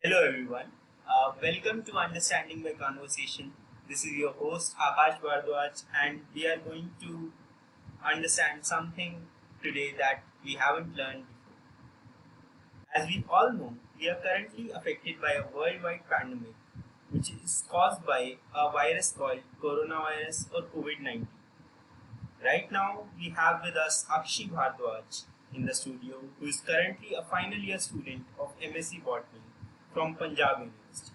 Hello everyone. Welcome to Understanding by Conversation. This is your host Akash Bardwaj, and we are going to understand something today that we haven't learned before. As we all know, we are currently affected by a worldwide pandemic which is caused by a virus called coronavirus or COVID-19. Right now, we have with us Akshi Bhardwaj in the studio, who is currently a final year student of MSc Botany from Punjab University.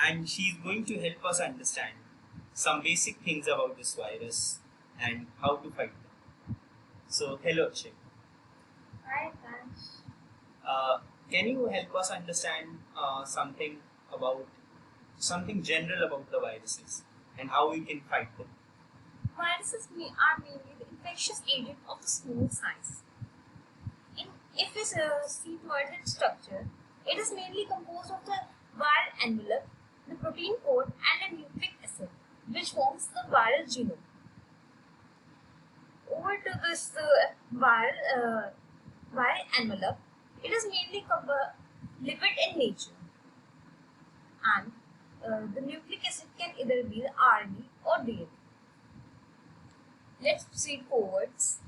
And she is going to help us understand some basic things about this virus and how to fight them. So, hello Akshay. Hi, Akash. Uh, can you help us understand something general about the viruses and how we can fight them? Viruses are mainly the infectious agent of a small size. If we see towards its structure, it is mainly composed of the viral envelope, the protein coat, and a nucleic acid, which forms the viral genome. Over to this viral envelope, it is mainly lipid in nature, and the nucleic acid can either be the RNA or DNA. Let's proceed forwards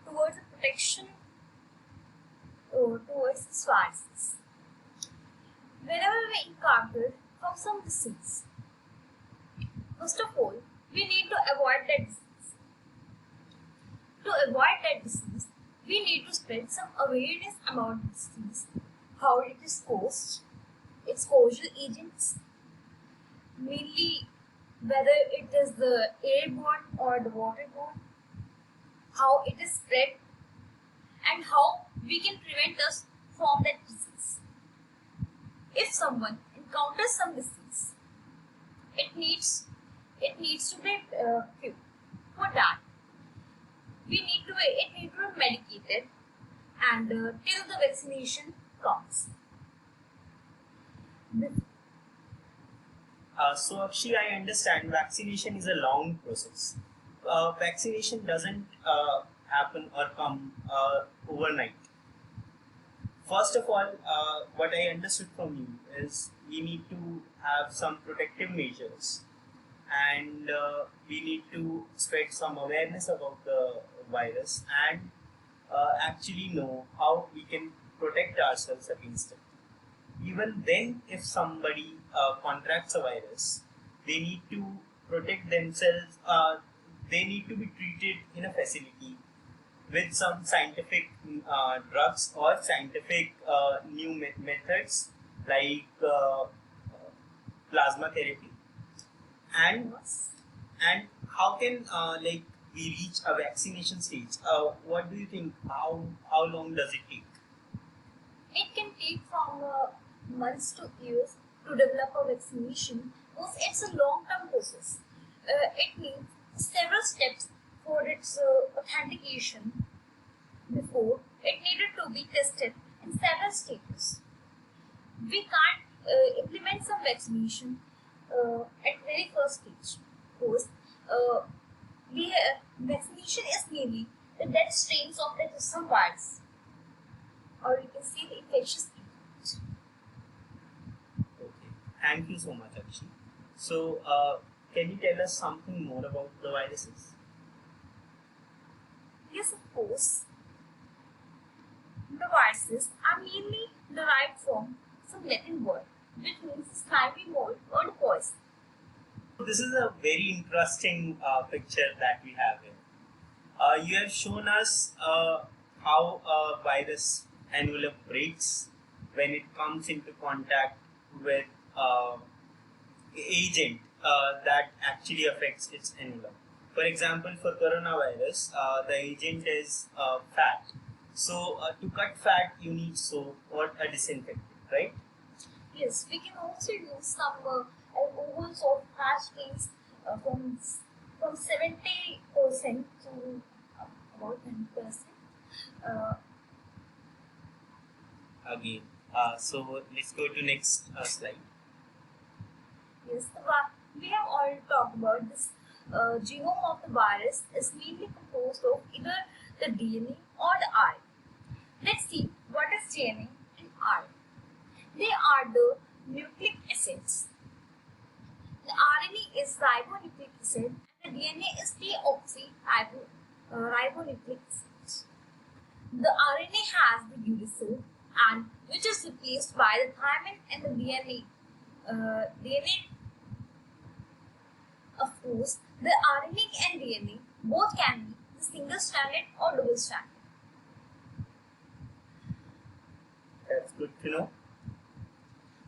towards the protection towards the viruses. Whenever we encounter from some disease, first of all, we need to avoid that disease. To avoid that disease, we need to spread some awareness about the disease, how it is caused, its causal agents, mainly whether it is the airborne or the waterborne, how it is spread, and how we can prevent us from that disease. If someone encounters some disease, it needs to be cured. For that, it need to be medicated, and till the vaccination comes. So, Akshi, I understand vaccination is a long process. Vaccination doesn't happen or come overnight. First of all, what I understood from you is we need to have some protective measures, and we need to spread some awareness about the virus and actually know how we can protect ourselves against it. Even then, if somebody contracts a virus, they need to protect themselves. They need to be treated in a facility with some scientific drugs or scientific new methods like plasma therapy. And how can we reach a vaccination stage? What do you think? How long does it take? It can take from months to years to develop a vaccination because it's a long-term process. It needs several steps for its authentication before it needed to be tested in several stages. We can't implement some vaccination at very first stage because the vaccination is mainly the dead strains of some virus, or you can see the infectious agent. Okay. Thank you so much, Akshi. So, can you tell us something more about the viruses? Yes, of course. The viruses are mainly derived from some Latin word, which means slimy mold or the poison. This is a very interesting picture that we have here. You have shown us how a virus envelope breaks when it comes into contact with agent that actually affects its envelope. For example, for coronavirus, the agent is fat. So to cut fat, you need soap or a disinfectant, right? Yes, we can also use some removals of hash stains from 70% to about 90%. Uh, Again, so let's go to next slide. yes, we have already talked about this. Genome of the virus is mainly composed of either the DNA or the RNA. Let's see what is DNA and RNA. They are are the nucleic acids. The RNA is ribonucleic acid and the DNA is deoxyribonucleic acid. The RNA has the uracil and which is replaced by the thymine and the DNA. Of course, the RNA and DNA both can be the single-stranded or double-stranded. That's good to know.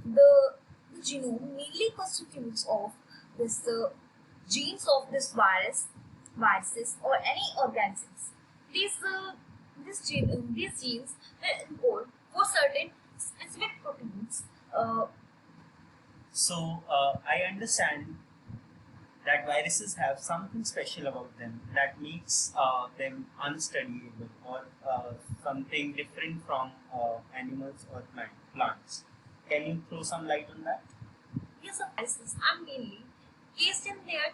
The genome mainly constitutes of this genes of this viruses or any organisms. These genes will encode for certain specific proteins. So I understand that viruses have something special about them that makes them unstudyable or something different from animals or plants. Can you throw some light on that? Yes, viruses are mainly placed in their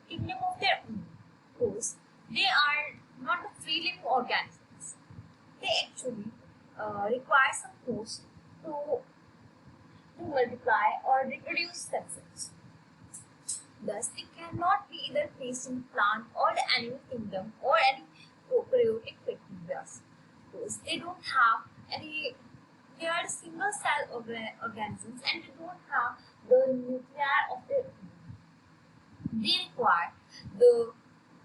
kingdom of their own. Because they are not the free living organisms. They actually require some host to multiply or reproduce themselves. Thus, they cannot be either placed in plant or the animal kingdom or any prokaryotic bacteria. Because they don't have any, they are single cell organisms and they don't have the nuclei of their own. They require the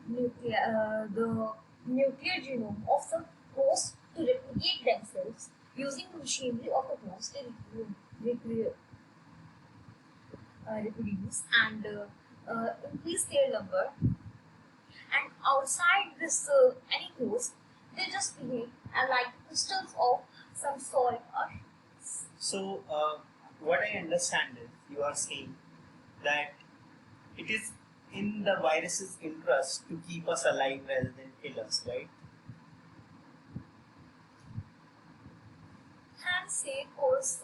nuclear genome of some host to replicate themselves using the machinery of the host they reproduce and increase their number. And outside this any host, they just behave like crystals of some soil or. So what I understand is you are saying that it is in the virus's interest to keep us alive rather than kill us, right? Can say because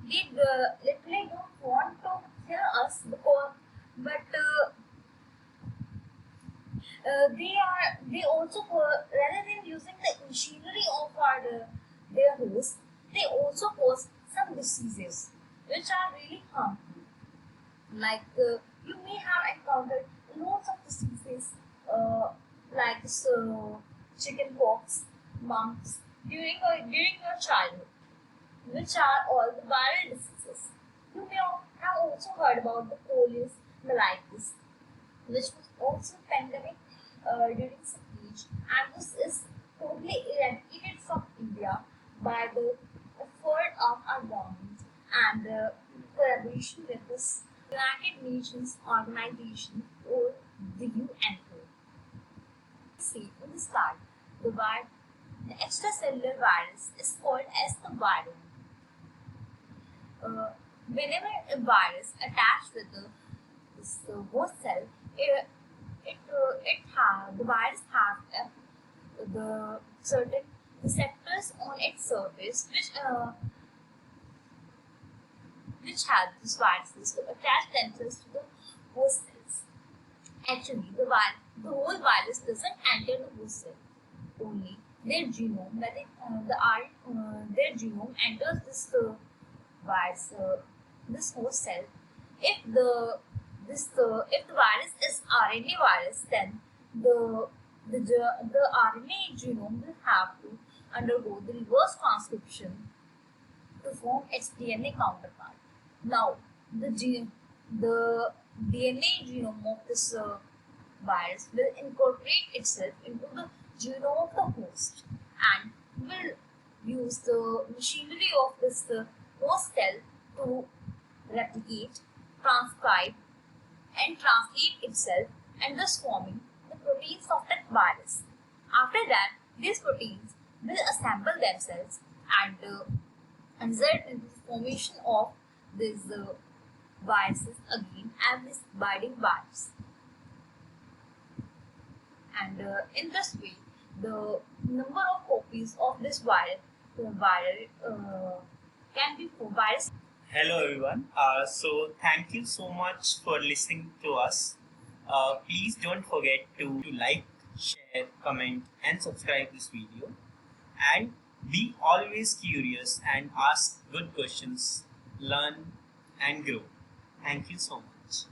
they literally don't want to kill us because, but they also rather than using the machinery of their host, they also cause some diseases which are really harmful. Like you may have encountered lots of diseases like chicken pox, mumps during your childhood, which are all the viral diseases. You may have also heard about the polio, melitus, which was also pandemic during some age, and this is totally eradicated from India by the effort of our government and collaboration with this United Nations organization or the UNO. See in the start, the extracellular virus is called as the viral. Whenever a virus attached with the host cell, the virus has the certain receptors on its surface which help these viruses to attach themselves to the host cells. Actually, the whole virus doesn't enter the host cell. Only their genome, their genome enters this virus, this host cell. If the virus is RNA virus, then the RNA genome will have to undergo the reverse transcription to form its DNA counterpart. Now, the DNA genome of this virus will incorporate itself into the genome of the host and will use the machinery of this host cell to replicate, transcribe, and translate itself and thus forming the proteins of that virus. After that, these proteins will assemble themselves and result in the formation of these viruses again and this binding virus. And in this way, the number of copies of this virus can be for virus. Hello everyone. So thank you so much for listening to us. Please don't forget to like, share, comment and subscribe this video. And Be always curious and ask good questions, learn and grow. Thank you so much.